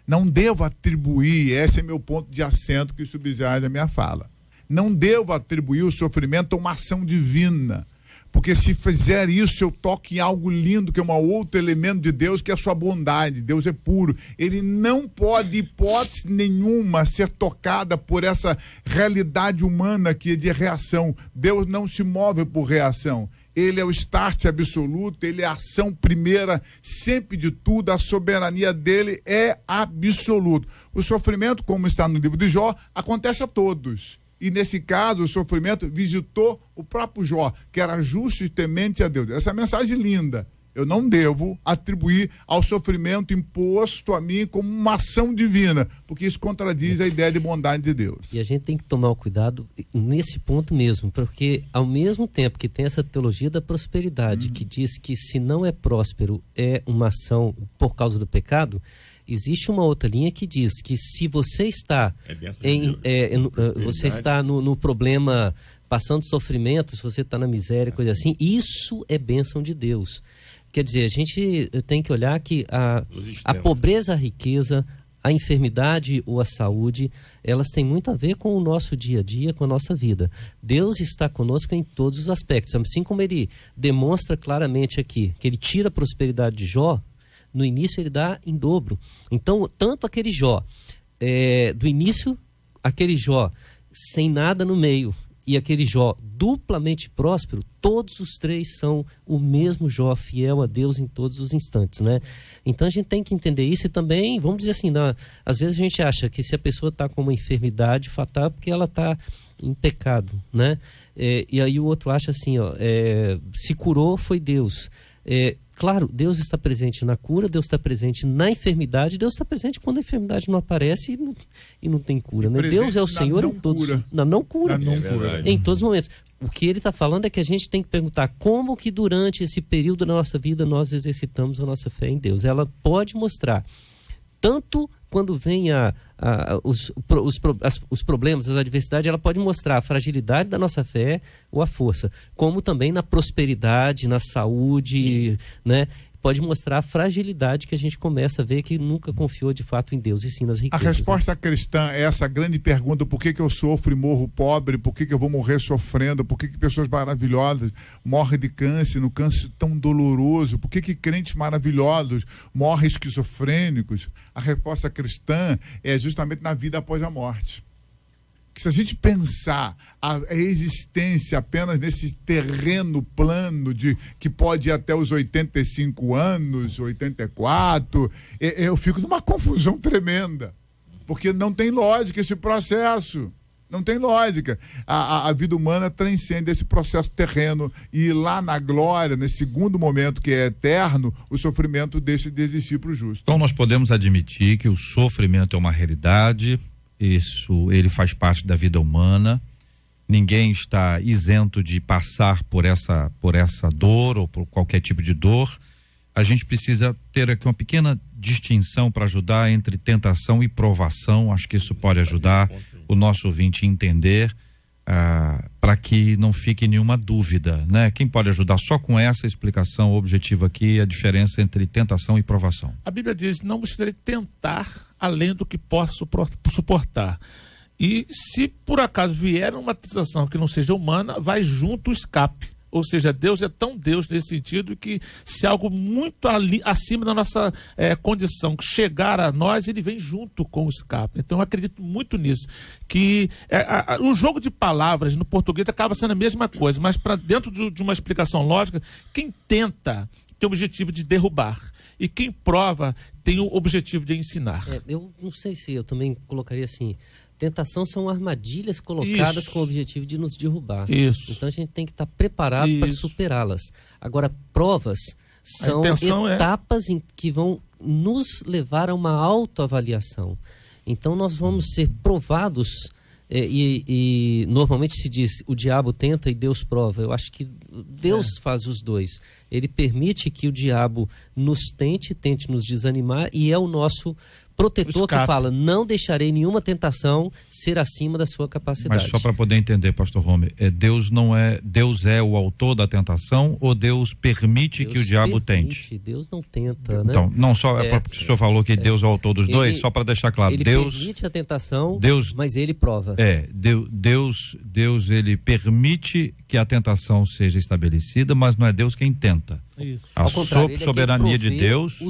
Não devo atribuir, esse é meu ponto de acento que subsidia a minha fala. Não devo atribuir o sofrimento a uma ação divina. Porque se fizer isso, eu toco em algo lindo, que é um outro elemento de Deus, que é a sua bondade. Deus é puro. Ele não pode, hipótese nenhuma, ser tocada por essa realidade humana que é de reação. Deus não se move por reação. Ele é o start absoluto, ele é a ação primeira, sempre de tudo, a soberania dele é absoluta. O sofrimento, como está no livro de Jó, acontece a todos. E nesse caso, o sofrimento visitou o próprio Jó, que era justo e temente a Deus. Essa mensagem linda. Eu não devo atribuir ao sofrimento imposto a mim como uma ação divina, porque isso contradiz a ideia de bondade de Deus. E a gente tem que tomar o cuidado nesse ponto mesmo, porque ao mesmo tempo que tem essa teologia da prosperidade, que diz que se não é próspero é uma ação por causa do pecado, existe uma outra linha que diz que se você está você está no problema, passando sofrimento, se você está na miséria, coisa assim, isso é bênção de Deus. Quer dizer, a gente tem que olhar que a pobreza, a riqueza, a enfermidade ou a saúde, elas têm muito a ver com o nosso dia a dia, com a nossa vida. Deus está conosco em todos os aspectos. Assim como ele demonstra claramente aqui, que ele tira a prosperidade de Jó, no início ele dá em dobro. Então, tanto aquele Jó, do início, aquele Jó sem nada no meio, e aquele Jó duplamente próspero, todos os três são o mesmo Jó, fiel a Deus em todos os instantes, né? Então a gente tem que entender isso e também, vamos dizer assim, às vezes a gente acha que se a pessoa está com uma enfermidade fatal é porque ela está em pecado, né? E aí o outro acha assim, se curou foi Deus. Claro, Deus está presente na cura, Deus está presente na enfermidade, Deus está presente quando a enfermidade não aparece e não tem cura, né? Deus é o Senhor em todos, na não cura, em todos os momentos. O que ele está falando é que a gente tem que perguntar como que durante esse período da nossa vida nós exercitamos a nossa fé em Deus. Ela pode mostrar tanto quando vem os problemas, as adversidades, ela pode mostrar a fragilidade da nossa fé ou a força, como também na prosperidade, na saúde, né? Pode mostrar a fragilidade que a gente começa a ver que nunca confiou de fato em Deus, e sim nas riquezas. A resposta cristã é essa grande pergunta: por que eu sofro e morro pobre? Por que eu vou morrer sofrendo? Por que pessoas maravilhosas morrem de câncer, no câncer tão doloroso? Por que crentes maravilhosos morrem esquizofrênicos? A resposta cristã é justamente na vida após a morte. Se a gente pensar a existência apenas nesse terreno plano que pode ir até os 85 anos, 84, eu fico numa confusão tremenda, porque não tem lógica esse processo, não tem lógica. A vida humana transcende esse processo terreno, e lá na glória, nesse segundo momento que é eterno, o sofrimento deixa de existir para o justo. Então nós podemos admitir que o sofrimento é uma realidade. Isso, ele faz parte da vida humana. Ninguém está isento de passar por essa dor ou por qualquer tipo de dor. A gente precisa ter aqui uma pequena distinção para ajudar entre tentação e provação. Acho que isso pode ajudar o nosso ouvinte a entender, para que não fique nenhuma dúvida, né? Quem pode ajudar só com essa explicação objetiva aqui, a diferença entre tentação e provação? A Bíblia diz: não vos terei tentar além do que posso suportar. E se por acaso vier uma tentação que não seja humana, vai junto o escape. Ou seja, Deus é tão Deus nesse sentido que se algo muito acima da nossa condição chegar a nós, ele vem junto com o escape. Então eu acredito muito nisso, que o jogo de palavras no português acaba sendo a mesma coisa, mas para dentro de uma explicação lógica, quem tenta tem o objetivo de derrubar, e quem prova tem o objetivo de ensinar. Eu não sei se eu também colocaria assim: tentação são armadilhas colocadas com o objetivo de nos derrubar. Isso. Então a gente tem que estar preparado para superá-las. Agora, provas são etapas que vão nos levar a uma autoavaliação. Então nós vamos ser provados, e normalmente se diz: o diabo tenta e Deus prova. Eu acho que Deus faz os dois. Ele permite que o diabo nos tente nos desanimar, e é o nosso protetor que fala: não deixarei nenhuma tentação ser acima da sua capacidade. Mas só para poder entender, pastor Romer, Deus é o autor da tentação, ou Deus permite que o diabo tente? Deus não tenta, né? Então, não só porque o senhor falou que Deus é o autor dos dois, só para deixar claro, ele Deus permite a tentação, mas ele prova. Deus ele permite que a tentação seja estabelecida, mas não é Deus quem tenta. Isso. A soberania de Deus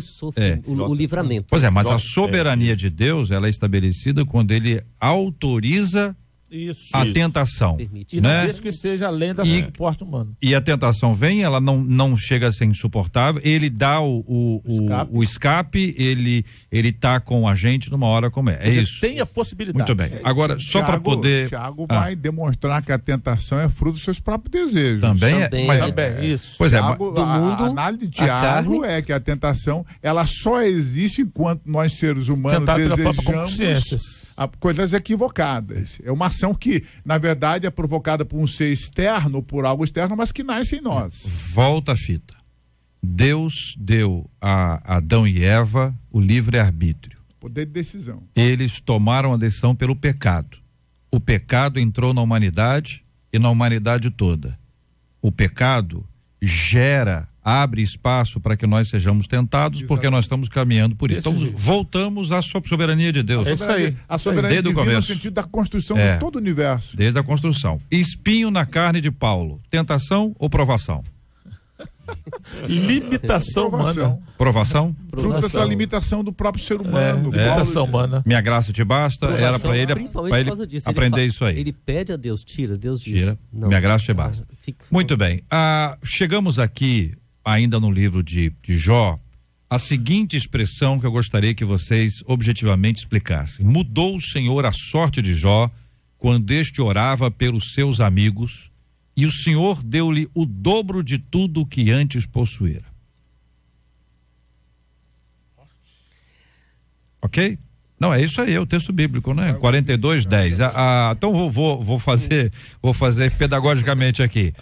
o livramento. Pois é, mas a soberania de Deus, ela é estabelecida quando ele autoriza a tentação, né? Desde que seja além da suporte humano. E a tentação vem, ela não chega a ser insuportável, ele dá o escape, ele tá com a gente numa hora como é isso. Tem a possibilidade. Muito bem. Agora, só para poder... Tiago vai demonstrar que a tentação é fruto dos seus próprios desejos. Também isso. Pois Tiago, a análise de Tiago é que a tentação, ela só existe enquanto nós, seres humanos, desejamos coisas equivocadas. É uma ação que, na verdade, é provocada por um ser externo, por algo externo, mas que nasce em nós. Volta a fita. Deus deu a Adão e Eva o livre-arbítrio. Poder de decisão. Eles tomaram a decisão pelo pecado. O pecado entrou na humanidade e na humanidade toda. O pecado abre espaço para que nós sejamos tentados, porque nós estamos caminhando por isso. Então, voltamos à soberania de Deus. É isso aí. A soberania divina no sentido da construção de todo o universo. Desde a construção. Espinho na carne de Paulo. Tentação ou provação? Limitação humana. Provação? Fruto dessa limitação do próprio ser humano. Limitação humana. Minha graça te basta. Era para ele aprender isso aí. Ele pede a Deus, Deus diz. Não, minha graça te basta. Muito bem. Chegamos aqui, ainda no livro de Jó, a seguinte expressão que eu gostaria que vocês objetivamente explicassem: mudou o Senhor a sorte de Jó quando este orava pelos seus amigos, e o Senhor deu-lhe o dobro de tudo que antes possuíra. Ok? Não, é isso aí, é o texto bíblico, né? 42:10. Então vou fazer pedagogicamente aqui.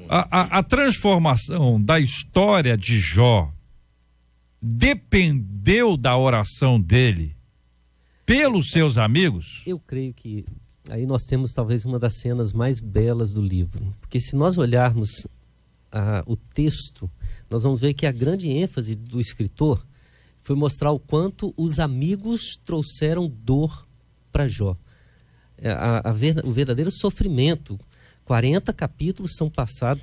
A transformação da história de Jó dependeu da oração dele pelos seus amigos? Eu creio que aí nós temos talvez uma das cenas mais belas do livro, porque se nós olharmos o texto, nós vamos ver que a grande ênfase do escritor foi mostrar o quanto os amigos trouxeram dor para Jó. O verdadeiro sofrimento. 40 capítulos são passados,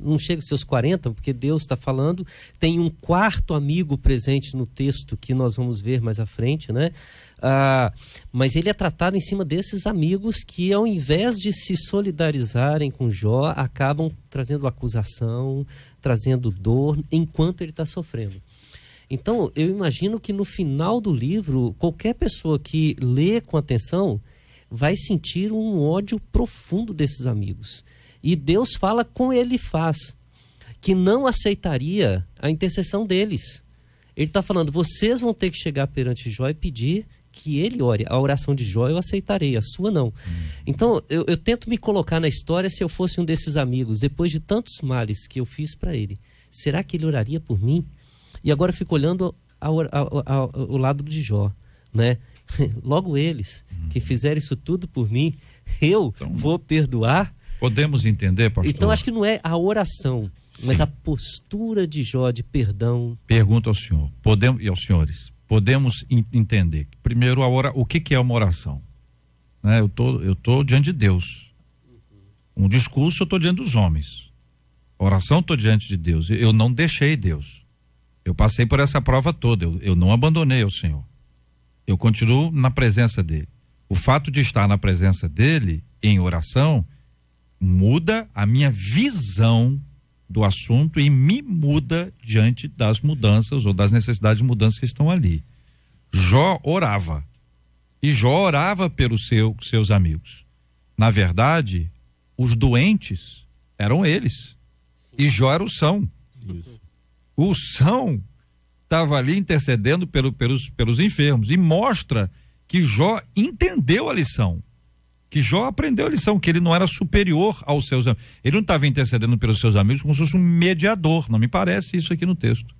não chega aos seus 40, porque Deus está falando, tem um quarto amigo presente no texto que nós vamos ver mais à frente, né? Mas ele é tratado em cima desses amigos que, ao invés de se solidarizarem com Jó, acabam trazendo acusação, trazendo dor, enquanto ele está sofrendo. Então, eu imagino que no final do livro, qualquer pessoa que lê com atenção vai sentir um ódio profundo desses amigos. E Deus fala com ele faz, que não aceitaria a intercessão deles. Ele está falando, vocês vão ter que chegar perante Jó e pedir que ele ore. A oração de Jó eu aceitarei, a sua não. Então, eu tento me colocar na história se eu fosse um desses amigos, depois de tantos males que eu fiz para ele. Será que ele oraria por mim? E agora eu fico olhando ao lado de Jó, né? Logo eles que fizeram isso tudo por mim, eu vou perdoar? Podemos entender, pastor? Então acho que não é a oração, mas a postura de Jó de perdão. Pergunto ao senhor, e aos senhores, podemos entender, primeiro, o que é uma oração? Né? Eu tô diante de Deus. Um discurso eu estou diante dos homens. Oração eu estou diante de Deus. Eu não deixei Deus. Eu passei por essa prova toda, eu não abandonei o Senhor. Eu continuo na presença dele. O fato de estar na presença dele, em oração, muda a minha visão do assunto e me muda diante das mudanças ou das necessidades de mudanças que estão ali. Jó orava. E Jó orava pelos seus amigos. Na verdade, os doentes eram eles. E Jó era o são. Isso. O são estava ali intercedendo pelos enfermos e mostra que Jó entendeu a lição, que Jó aprendeu a lição, que ele não era superior aos seus amigos. Ele não estava intercedendo pelos seus amigos como se fosse um mediador, não me parece isso aqui no texto,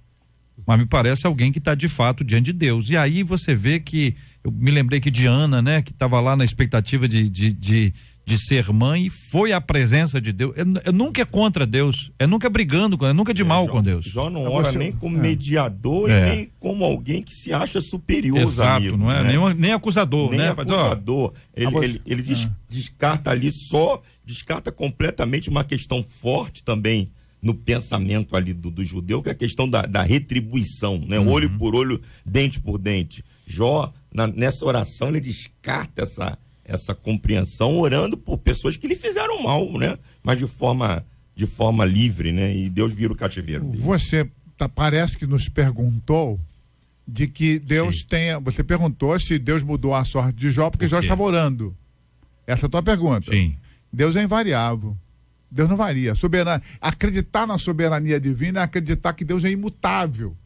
mas me parece alguém que está de fato diante de Deus. E aí você vê que, eu me lembrei que de Ana, né, que estava lá na expectativa de ser mãe, e foi à presença de Deus. Nunca é contra Deus, nunca brigando com Deus, nunca de mal com Deus. Jó não ora nem como mediador e nem como alguém que se acha superior aos amigos. Não é? Né? Nem acusador, nem né? Acusador. Ele descarta ali descarta completamente uma questão forte também no pensamento ali do judeu, que é a questão da retribuição, né? Olho por olho, dente por dente. Jó, nessa oração, ele descarta essa compreensão, orando por pessoas que lhe fizeram mal, né? Mas de forma livre, né? E Deus vira o cativeiro dele. Você parece que nos perguntou de que Deus você perguntou se Deus mudou a sorte de Jó porque Jó estava orando. Essa é a tua pergunta. Sim. Deus é invariável. Deus não varia. Acreditar na soberania divina é acreditar que Deus é imutável.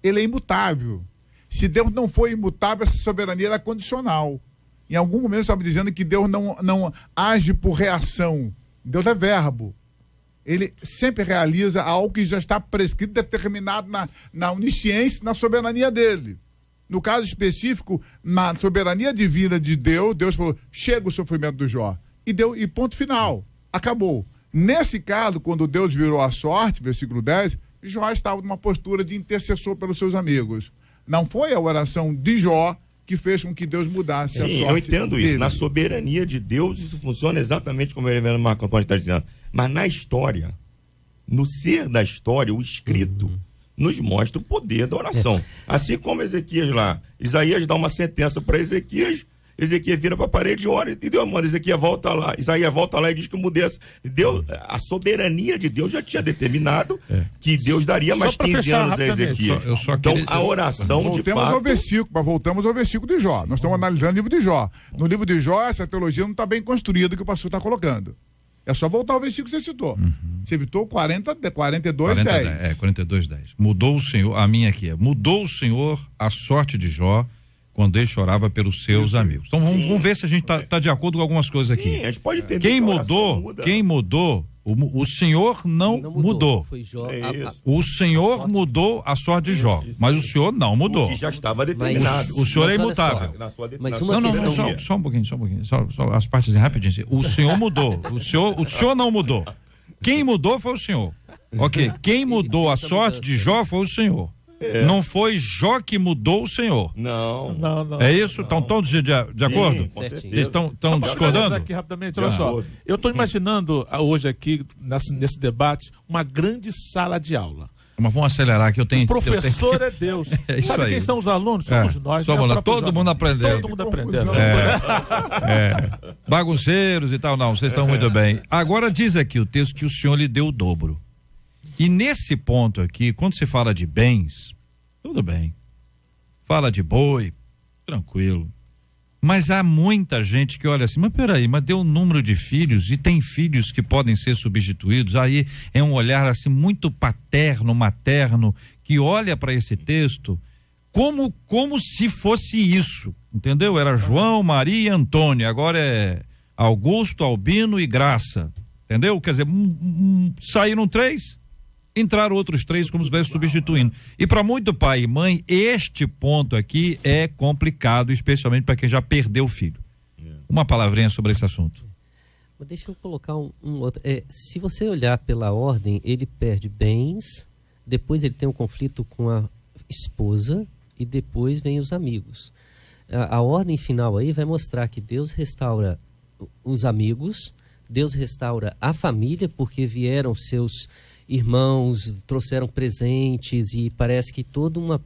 Ele é imutável. Se Deus não for imutável, essa soberania é condicional. Em algum momento eu estava dizendo que Deus não age por reação. Deus é verbo. Ele sempre realiza algo que já está prescrito, determinado na onisciência, na soberania dele. No caso específico, na soberania divina de Deus, Deus falou, chega o sofrimento do Jó. E ponto final. Acabou. Nesse caso, quando Deus virou a sorte, versículo 10, Jó estava numa postura de intercessor pelos seus amigos. Não foi a oração de Jó que fez com que Deus mudasse a sorte. Sim, eu entendo dele. isso. Na soberania de Deus, isso funciona exatamente como o reverendo Marco Antônio está dizendo. Mas na história, no ser da história, o escrito nos mostra o poder da oração. Assim como Ezequias lá, Isaías dá uma sentença para Ezequias vira para a parede e ora, e Deus manda, Isaías volta lá e diz que Deus, a soberania de Deus já tinha determinado que Deus daria mais 15 anos a Ezequias. Então a oração de fato... Voltamos ao versículo de Jó. Nós estamos analisando o livro de Jó. No livro de Jó, essa teologia não está bem construída que o pastor está colocando. É só voltar ao versículo que você citou. Você citou 42:10. 42:10. Mudou o Senhor, a minha aqui mudou o Senhor a sorte de Jó quando ele chorava pelos seus amigos. Então vamos ver se a gente tá de acordo com algumas coisas aqui. A gente pode entender quem mudou O Senhor não mudou. Foi Jó. O Senhor mudou a sorte de Jó, mas o Senhor não mudou. O que já estava determinado. O Senhor é imutável. Só um pouquinho. Só as partes rapidinho. O Senhor mudou. O Senhor não mudou. Quem mudou foi o Senhor. Ok. Quem mudou a sorte de Jó foi o Senhor. Não foi Jó que mudou o Senhor. Não. É isso? Estão todos de acordo? Certinho. Vocês estão discordando? Aqui rapidamente, olha só. Eu estou imaginando hoje aqui, nesse debate, uma grande sala de aula. Mas vamos acelerar que eu tenho. O professor é Deus. É isso. Sabe aí. Quem são os alunos? Somos nós. Somos lá, todo mundo aprendendo. Todo mundo aprendendo. Bagunceiros e tal, não, vocês estão muito bem. Agora diz aqui o texto que o Senhor lhe deu o dobro. E nesse ponto aqui, quando se fala de bens, tudo bem. Fala de boi, tranquilo. Mas há muita gente que olha assim, mas peraí, mas deu um número de filhos e tem filhos que podem ser substituídos. Aí é um olhar assim muito paterno, materno, que olha para esse texto como se fosse isso, entendeu? Era João, Maria e Antônio, agora é Augusto, Albino e Graça, entendeu? Quer dizer, saíram 3, entraram outros 3 como se estivesse substituindo. E para muito pai e mãe, este ponto aqui é complicado, especialmente para quem já perdeu o filho. Uma palavrinha sobre esse assunto. Deixa eu colocar um outro. Se você olhar pela ordem, ele perde bens, depois ele tem um conflito com a esposa e depois vem os amigos. A ordem final aí vai mostrar que Deus restaura os amigos, Deus restaura a família, porque vieram seus irmãos, trouxeram presentes e parece que toda uma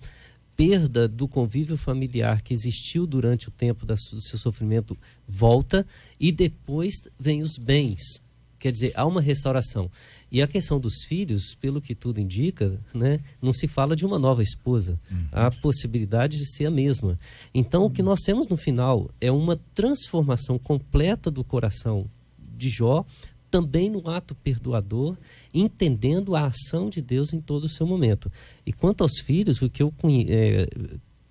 perda do convívio familiar que existiu durante o tempo do seu sofrimento volta, e depois vem os bens. Quer dizer, há uma restauração. E a questão dos filhos, pelo que tudo indica, né, não se fala de uma nova esposa. Há a possibilidade de ser a mesma. Então, o que nós temos no final é uma transformação completa do coração de Jó, também no ato perdoador, entendendo a ação de Deus em todo o seu momento. E quanto aos filhos, o que eu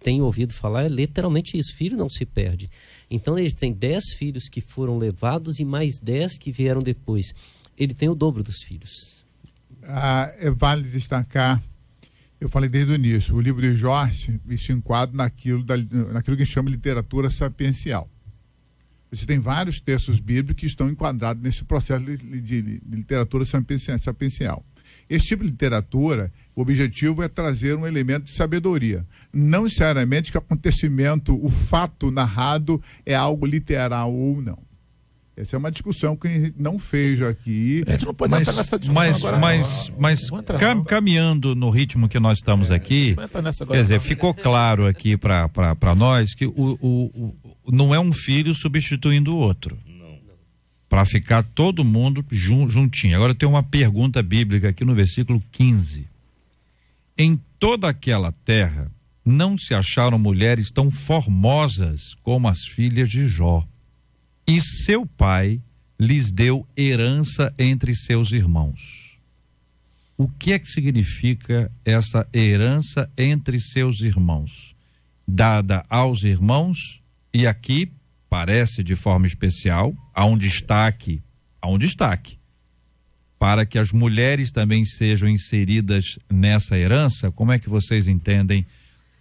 tenho ouvido falar é literalmente isso: filho não se perde. Então eles têm 10 filhos que foram levados e mais 10 que vieram depois. Ele tem o dobro dos filhos. É válido destacar, eu falei desde o início, o livro de Jó se enquadra naquilo que chama literatura sapiencial. Você tem vários textos bíblicos que estão enquadrados nesse processo de literatura sapiencial. Esse tipo de literatura, o objetivo é trazer um elemento de sabedoria. Não necessariamente que o acontecimento, o fato narrado é algo literal ou não. Essa é uma discussão que a gente não fez aqui. A gente não pode entrar nessa discussão agora. Mas caminhando no ritmo que nós estamos aqui, quer dizer, ficou claro aqui para nós que não é um filho substituindo o outro. Para ficar todo mundo juntinho. Agora tem uma pergunta bíblica aqui no versículo 15. Em toda aquela terra não se acharam mulheres tão formosas como as filhas de Jó. E seu pai lhes deu herança entre seus irmãos. O que é que significa essa herança entre seus irmãos? Dada aos irmãos, e aqui parece de forma especial, há um destaque, para que as mulheres também sejam inseridas nessa herança. Como é que vocês entendem?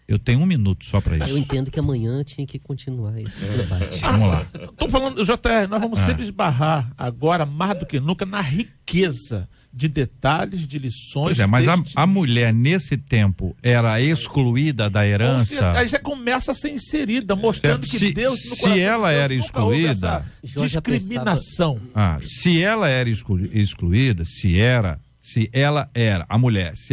Eu tenho 1 minuto só para isso. Eu entendo que amanhã tinha que continuar esse debate. Vamos lá. Estou falando, JR, nós vamos sempre esbarrar agora, mais do que nunca, na riqueza de detalhes, de lições. Pois é, mas a mulher nesse tempo era excluída da herança. Aí já começa a ser inserida, mostrando que Deus no coração se ela era excluída, discriminação. Se ela era excluída, se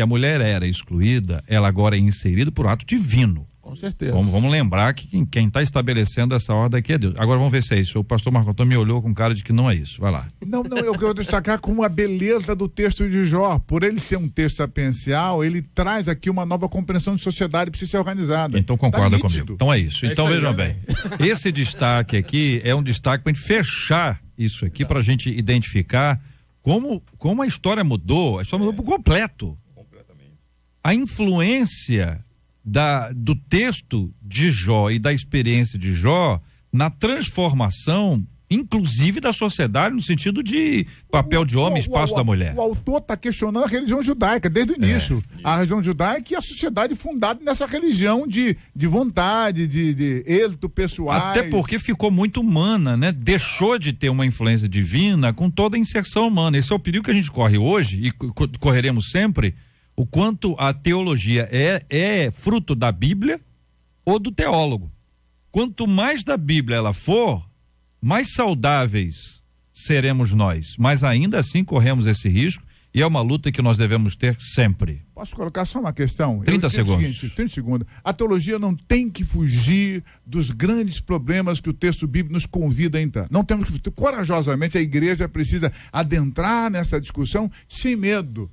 a mulher era excluída, ela agora é inserida por ato divino. Com certeza. Vamos lembrar que quem está estabelecendo essa ordem aqui é Deus. Agora vamos ver se é isso. O pastor Marco Antônio me olhou com cara de que não é isso. Vai lá. Não, eu quero destacar como a beleza do texto de Jó. Por ele ser um texto sapiencial, ele traz aqui uma nova compreensão de sociedade que precisa ser organizada. Então concorda comigo. Então é isso. Então vejam bem. Esse destaque aqui é um destaque para a gente fechar isso aqui, para a gente identificar como a história mudou. A história mudou por completo. Completamente. A influência do texto de Jó e da experiência de Jó na transformação inclusive da sociedade, no sentido de papel de homem, espaço da mulher. O autor está questionando a religião judaica desde o início. A religião judaica e a sociedade fundada nessa religião de vontade, de êxito pessoais. Até porque ficou muito humana, né? Deixou de ter uma influência divina com toda a inserção humana. Esse é o perigo que a gente corre hoje e correremos sempre, o quanto a teologia é fruto da Bíblia ou do teólogo. Quanto mais da Bíblia ela for, mais saudáveis seremos nós, mas ainda assim corremos esse risco e é uma luta que nós devemos ter sempre. Posso colocar só uma questão? 30 segundos. Seguinte, 30 segundos. A teologia não tem que fugir dos grandes problemas que o texto bíblico nos convida a entrar. Não temos que, corajosamente, a igreja precisa adentrar nessa discussão sem medo.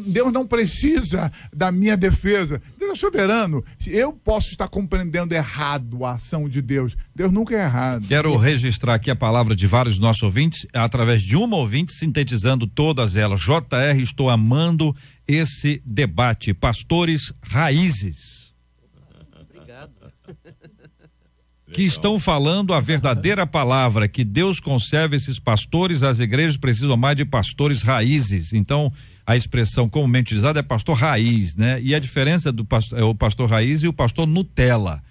Deus não precisa da minha defesa. Deus é soberano. Eu posso estar compreendendo errado a ação de Deus. Deus nunca é errado. Quero registrar aqui a palavra de vários nossos ouvintes, através de uma ouvinte, sintetizando todas elas. JR, estou amando esse debate. Pastores raízes. Obrigado. Que estão falando a verdadeira palavra, que Deus conserve esses pastores, as igrejas precisam mais de pastores raízes. Então, a expressão comumente utilizada é pastor raiz, né? E a diferença do o pastor raiz e o pastor Nutella.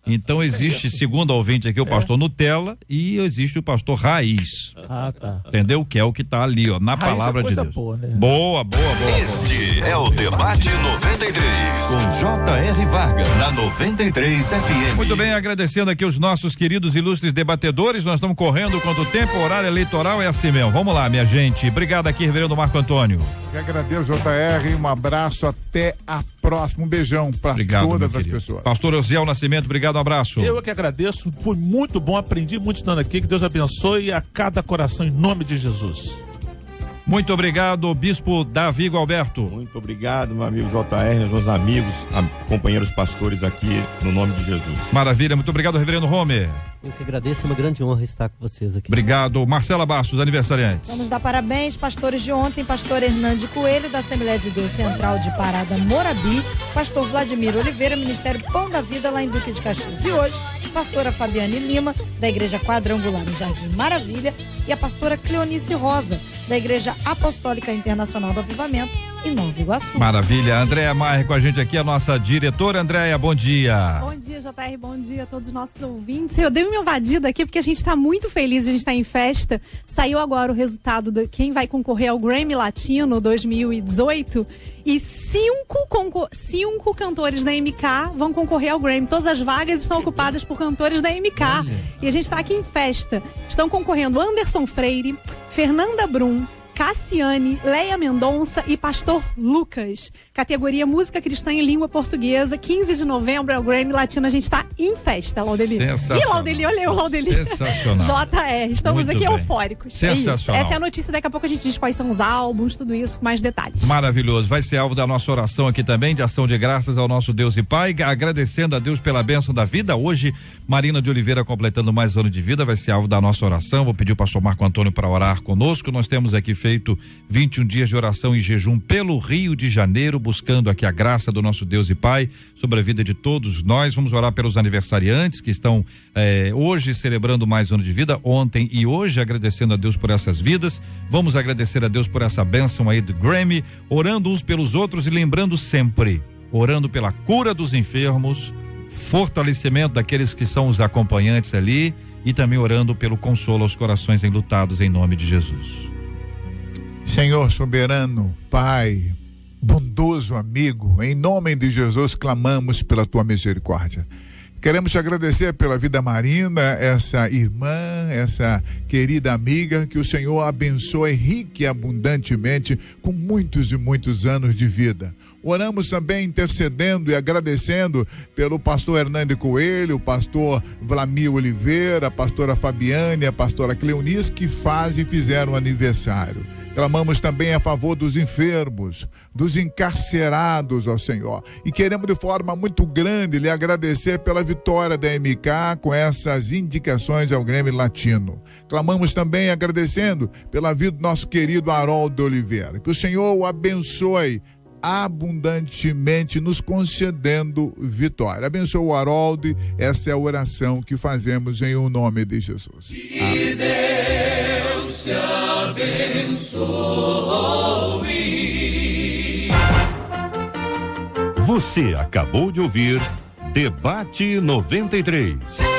Então existe, segundo a ouvinte aqui, o pastor Nutella e existe o pastor raiz. Ah, tá. Entendeu? Que é o que tá ali, ó, na Raiz palavra é coisa de Deus. boa, né? Boa. Este é o Debate 93, com J.R. Vargas, na 93 FM. Muito bem, agradecendo aqui os nossos queridos ilustres debatedores, nós estamos correndo contra o tempo, horário eleitoral é assim mesmo. Vamos lá, minha gente. Obrigado aqui, reverendo Marco Antônio. Eu agradeço, JR, um abraço, até a próxima. Um beijão para todas as pessoas. Pastor Osiel Nascimento, obrigado, um abraço. Eu que agradeço, foi muito bom, aprendi muito estando aqui, que Deus abençoe a cada coração em nome de Jesus. Muito obrigado, Bispo Davi Gualberto. Muito obrigado, meu amigo JR, meus amigos, companheiros pastores aqui, no nome de Jesus. Maravilha, muito obrigado, reverendo Homer. Eu que agradeço, é uma grande honra estar com vocês aqui. Obrigado, Marcela Bastos, aniversariantes. Vamos dar parabéns, pastores de ontem, pastor Hernande Coelho, da Assembleia de Deus Central de Parada Morabi, pastor Vladimir Oliveira, Ministério Pão da Vida, lá em Duque de Caxias. E hoje, pastora Fabiane Lima, da Igreja Quadrangular, no Jardim Maravilha, e a pastora Cleonice Rosa, da Igreja Apostólica Internacional do Avivamento, em Nova Iguaçu. Maravilha. Andréa Maier com a gente aqui, a nossa diretora. Andréa, bom dia. Bom dia, JR, bom dia a todos os nossos ouvintes. Eu dei uma invadida aqui porque a gente está muito feliz, a gente está em festa. Saiu agora o resultado de quem vai concorrer ao Grammy Latino 2018 e cinco cantores da MK vão concorrer ao Grammy. Todas as vagas estão ocupadas por cantores da MK. E a gente está aqui em festa. Estão concorrendo Anderson Freire, Fernanda Brum, Cassiane, Leia Mendonça e Pastor Lucas. Categoria Música Cristã em Língua Portuguesa. 15 de novembro é o Grammy Latino. A gente está em festa, Laudeli. Sensacional. Ih, Laudeli, olha o Laudeli. Sensacional. JR, estamos Muito aqui bem. eufóricos. Sensacional. Essa é a notícia. Daqui a pouco a gente diz quais são os álbuns, tudo isso, com mais detalhes. Maravilhoso. Vai ser alvo da nossa oração aqui também, de ação de graças ao nosso Deus e Pai, agradecendo a Deus pela bênção da vida. Hoje, Marina de Oliveira completando mais um ano de vida, vai ser alvo da nossa oração. Vou pedir o pastor Marco Antônio para orar conosco. Nós temos aqui feito 21 dias de oração e jejum pelo Rio de Janeiro, buscando aqui a graça do nosso Deus e Pai sobre a vida de todos nós. Vamos orar pelos aniversariantes que estão hoje celebrando mais um ano de vida, ontem e hoje, agradecendo a Deus por essas vidas. Vamos agradecer a Deus por essa bênção aí do Grammy, orando uns pelos outros e lembrando sempre, orando pela cura dos enfermos, fortalecimento daqueles que são os acompanhantes ali e também orando pelo consolo aos corações enlutados em nome de Jesus. Senhor soberano, Pai, bondoso amigo, em nome de Jesus clamamos pela tua misericórdia. Queremos te agradecer pela vida Marina, essa irmã, essa querida amiga, que o Senhor abençoe rica e abundantemente com muitos e muitos anos de vida. Oramos também intercedendo e agradecendo pelo pastor Hernande Coelho, o pastor Vladimir Oliveira, a pastora Fabiane, a pastora Cleonice, que fazem e fizeram aniversário. Clamamos também a favor dos enfermos, dos encarcerados, ó Senhor. E queremos de forma muito grande lhe agradecer pela vitória da MK com essas indicações ao Grammy Latino. Clamamos também agradecendo pela vida do nosso querido Haroldo Oliveira. Que o Senhor o abençoe abundantemente, nos concedendo vitória. Abençoa o Harold, essa é a oração que fazemos em o nome de Jesus. Que Deus te abençoe. Você acabou de ouvir Debate 93.